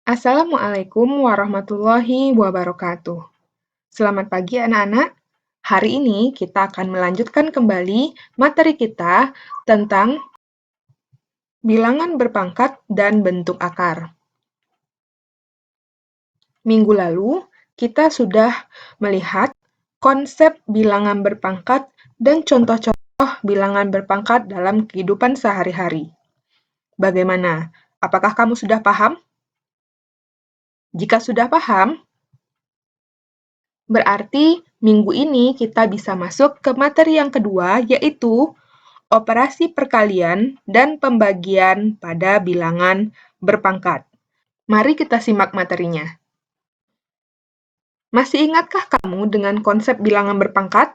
Assalamualaikum warahmatullahi wabarakatuh. Selamat pagi anak-anak. Hari ini kita akan melanjutkan kembali materi kita tentang bilangan berpangkat dan bentuk akar. Minggu lalu, kita sudah melihat konsep bilangan berpangkat dan contoh-contoh bilangan berpangkat dalam kehidupan sehari-hari. Bagaimana? Apakah kamu sudah paham? Jika sudah paham, berarti minggu ini kita bisa masuk ke materi yang kedua, yaitu operasi perkalian dan pembagian pada bilangan berpangkat. Mari kita simak materinya. Masih ingatkah kamu dengan konsep bilangan berpangkat?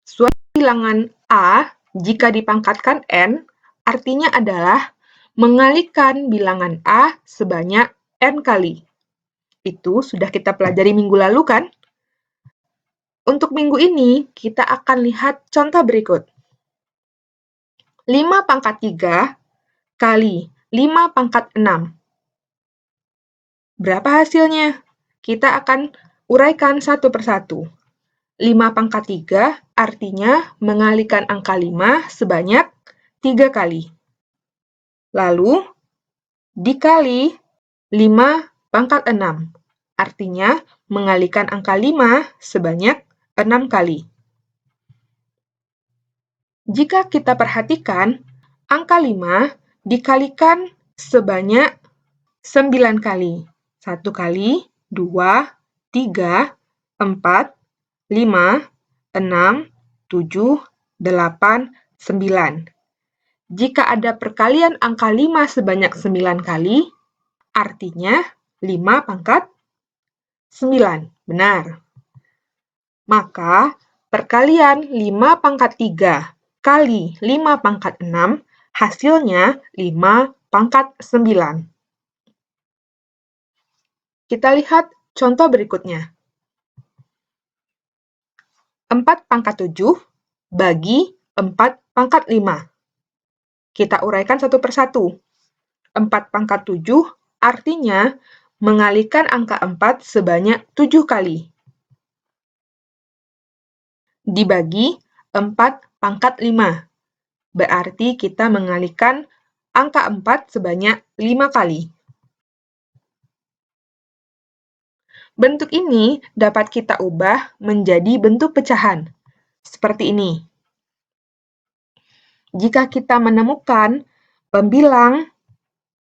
Suatu bilangan A jika dipangkatkan N, artinya adalah mengalikan bilangan A sebanyak N kali. Itu sudah kita pelajari minggu lalu kan? Untuk minggu ini, kita akan lihat contoh berikut. 5 pangkat 3 kali 5 pangkat 6. Berapa hasilnya? Kita akan uraikan satu persatu. 5 pangkat 3 artinya mengalikan angka 5 sebanyak 3 kali. Lalu, dikali 5 pangkat 6, artinya mengalikan angka 5 sebanyak 6 kali. Jika kita perhatikan, angka 5 dikalikan sebanyak 9 kali. 1 kali, 2, 3, 4, 5, 6, 7, 8, 9. Jika ada perkalian angka 5 sebanyak 9 kali, artinya 5 pangkat 9. Benar. Maka, perkalian 5 pangkat 3 kali 5 pangkat 6, hasilnya 5 pangkat 9. Kita lihat contoh berikutnya. 4 pangkat 7 bagi 4 pangkat 5. Kita uraikan satu persatu. 4 pangkat 7 artinya mengalikan angka 4 sebanyak 7 kali. Dibagi 4 pangkat 5. Berarti kita mengalihkan angka 4 sebanyak 5 kali. Bentuk ini dapat kita ubah menjadi bentuk pecahan, seperti ini. Jika kita menemukan pembilang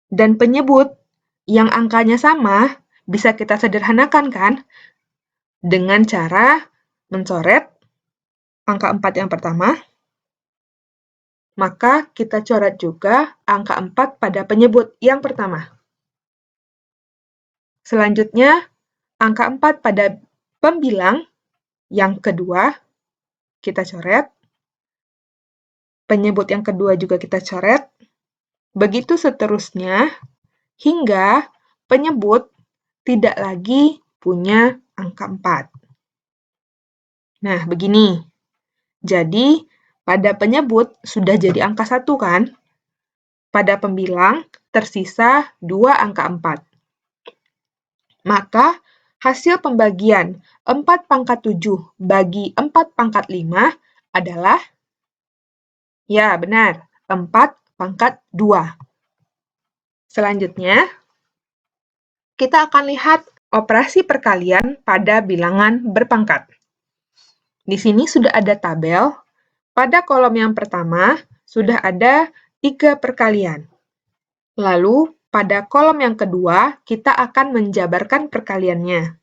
dan penyebut yang angkanya sama, bisa kita sederhanakan kan? Dengan cara mencoret angka 4 yang pertama, maka kita coret juga angka 4 pada penyebut yang pertama. Selanjutnya, angka 4 pada pembilang yang kedua, kita coret. Penyebut yang kedua juga kita coret. Begitu seterusnya, hingga penyebut tidak lagi punya angka 4. Nah, begini. Jadi, pada penyebut sudah jadi angka 1 kan? Pada pembilang tersisa 2 angka 4. Maka, hasil pembagian 4 pangkat 7 bagi 4 pangkat 5 adalah, ya benar, 4 pangkat 2. Selanjutnya, kita akan lihat operasi perkalian pada bilangan berpangkat. Di sini sudah ada tabel. Pada kolom yang pertama, sudah ada 3 perkalian. Lalu, pada kolom yang kedua, kita akan menjabarkan perkaliannya.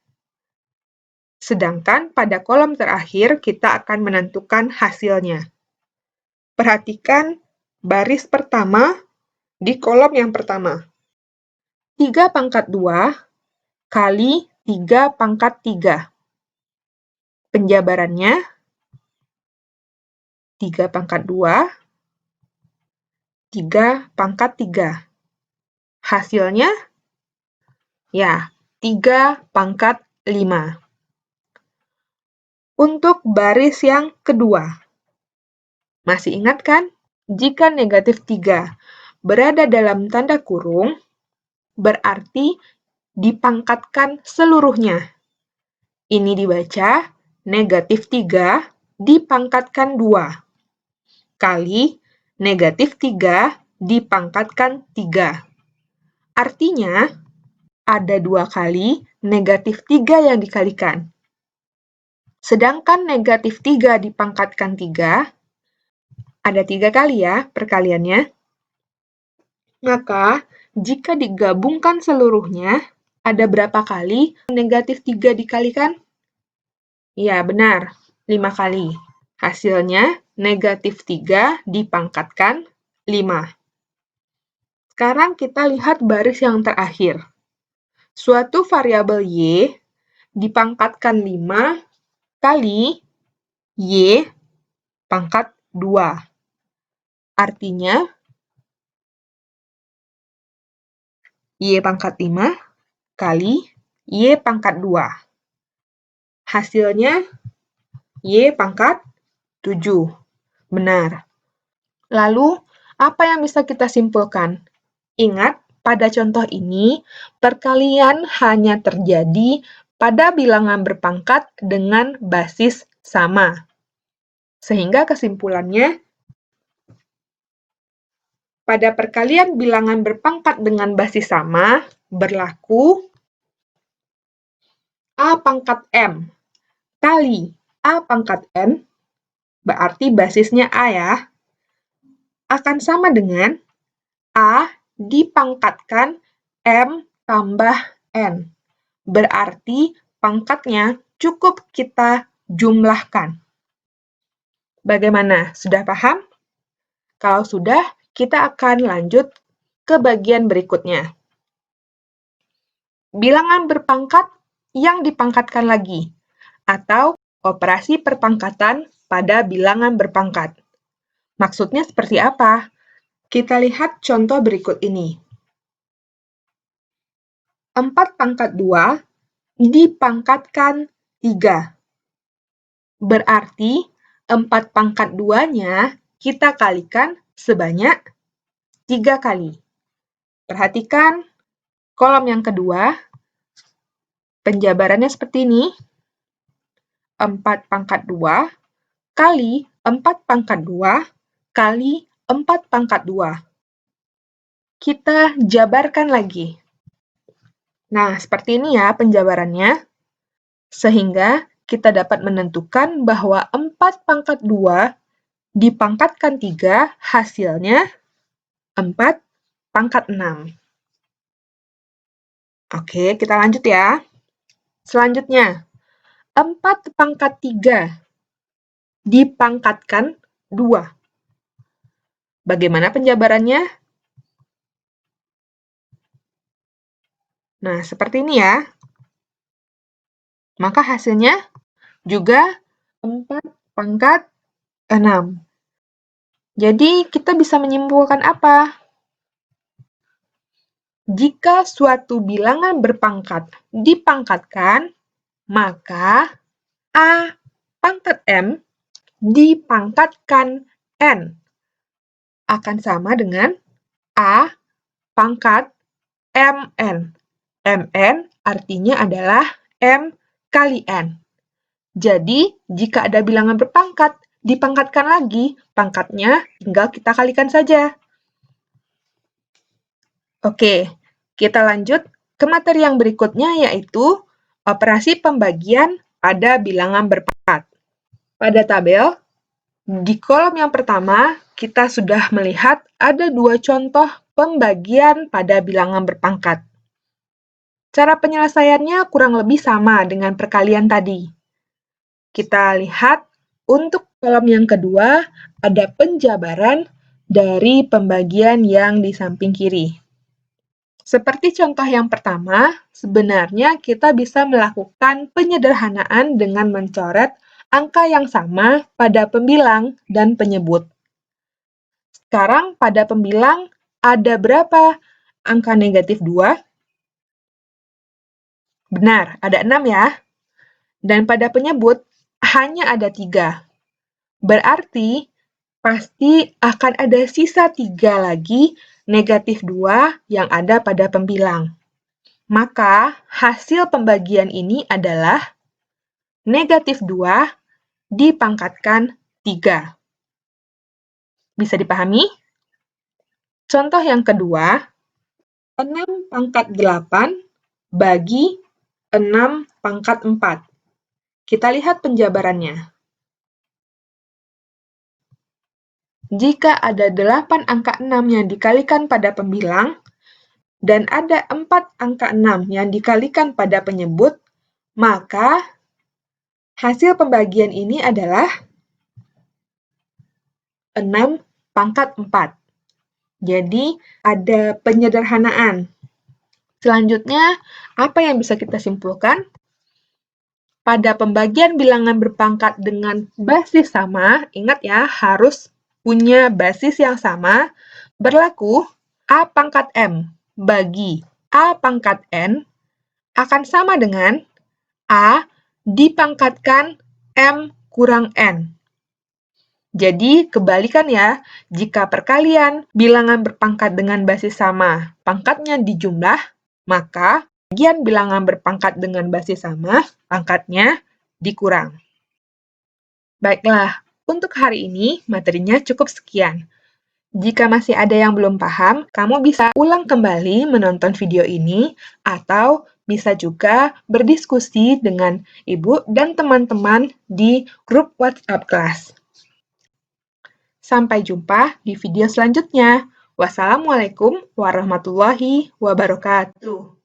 Sedangkan pada kolom terakhir, kita akan menentukan hasilnya. Perhatikan baris pertama di kolom yang pertama. 3 pangkat 2 kali 3 pangkat 3. Penjabarannya, 3 pangkat 2, 3 pangkat 3. Hasilnya, ya, 3 pangkat 5. Untuk baris yang kedua, masih ingat kan? Jika negatif 3 berada dalam tanda kurung, berarti dipangkatkan seluruhnya. Ini dibaca negatif 3 dipangkatkan 2 kali negatif 3 dipangkatkan 3. Artinya, ada 2 kali negatif 3 yang dikalikan. Sedangkan negatif 3 dipangkatkan 3, ada 3 kali ya perkaliannya. Maka, jika digabungkan seluruhnya, ada berapa kali negatif 3 dikalikan? Ya, benar, 5 kali. Hasilnya, negatif 3 dipangkatkan 5. Sekarang kita lihat baris yang terakhir. Suatu variabel Y dipangkatkan 5 kali Y pangkat 2. Artinya, Y pangkat 5 kali Y pangkat 2. Hasilnya, Y pangkat 7. Benar. Lalu, apa yang bisa kita simpulkan? Ingat, pada contoh ini, perkalian hanya terjadi pada bilangan berpangkat dengan basis sama. Sehingga kesimpulannya, pada perkalian bilangan berpangkat dengan basis sama, berlaku A pangkat M kali A pangkat N, berarti basisnya A ya, akan sama dengan A dipangkatkan M tambah N. Berarti pangkatnya cukup kita jumlahkan. Bagaimana? Sudah paham? Kalau sudah, kita akan lanjut ke bagian berikutnya. Bilangan berpangkat yang dipangkatkan lagi, atau operasi perpangkatan pada bilangan berpangkat. Maksudnya seperti apa? Kita lihat contoh berikut ini. 4 pangkat 2 dipangkatkan 3. Berarti 4 pangkat 2-nya kita kalikan sebanyak 3 kali. Perhatikan kolom yang kedua, penjabarannya seperti ini. 4 pangkat 2 kali 4 pangkat 2 kali 4 pangkat 2. Kita jabarkan lagi. Nah, seperti ini ya penjabarannya. Sehingga kita dapat menentukan bahwa 4 pangkat 2 dipangkatkan 3, hasilnya 4 pangkat 6. Oke, kita lanjut ya. Selanjutnya, 4 pangkat 3 dipangkatkan 2. Bagaimana penjabarannya? Nah, seperti ini ya. Maka hasilnya juga 4 pangkat 6. Jadi, kita bisa menyimpulkan apa? Jika suatu bilangan berpangkat dipangkatkan, maka A pangkat M dipangkatkan N akan sama dengan A pangkat MN. MN artinya adalah M kali N. Jadi, jika ada bilangan berpangkat, dipangkatkan lagi, pangkatnya tinggal kita kalikan saja. Oke, kita lanjut ke materi yang berikutnya, yaitu operasi pembagian pada bilangan berpangkat. Pada tabel, di kolom yang pertama, kita sudah melihat ada 2 contoh pembagian pada bilangan berpangkat. Cara penyelesaiannya kurang lebih sama dengan perkalian tadi. Kita lihat untuk kolom yang kedua ada penjabaran dari pembagian yang di samping kiri. Seperti contoh yang pertama, sebenarnya kita bisa melakukan penyederhanaan dengan mencoret angka yang sama pada pembilang dan penyebut. Sekarang pada pembilang ada berapa angka negatif 2? Benar, ada 6 ya. Dan pada penyebut hanya ada 3. Berarti pasti akan ada sisa 3 lagi negatif 2 yang ada pada pembilang. Maka, hasil pembagian ini adalah negatif 2 dipangkatkan 3. Bisa dipahami? Contoh yang kedua, 6 pangkat 8 bagi 6 pangkat 4. Kita lihat penjabarannya. Jika ada 8 angka 6 yang dikalikan pada pembilang, dan ada 4 angka 6 yang dikalikan pada penyebut, maka hasil pembagian ini adalah 6 pangkat 4. Jadi, ada penyederhanaan. Selanjutnya, apa yang bisa kita simpulkan? Pada pembagian bilangan berpangkat dengan basis sama, ingat ya, harus punya basis yang sama, berlaku A pangkat M bagi A pangkat N akan sama dengan A dipangkatkan M kurang N. Jadi, kebalikan ya, jika perkalian bilangan berpangkat dengan basis sama, pangkatnya dijumlah, maka bagian bilangan berpangkat dengan basis sama, pangkatnya dikurang. Baiklah, untuk hari ini materinya cukup sekian. Jika masih ada yang belum paham, kamu bisa ulang kembali menonton video ini, atau bisa juga berdiskusi dengan ibu dan teman-teman di grup WhatsApp kelas. Sampai jumpa di video selanjutnya. Wassalamualaikum warahmatullahi wabarakatuh.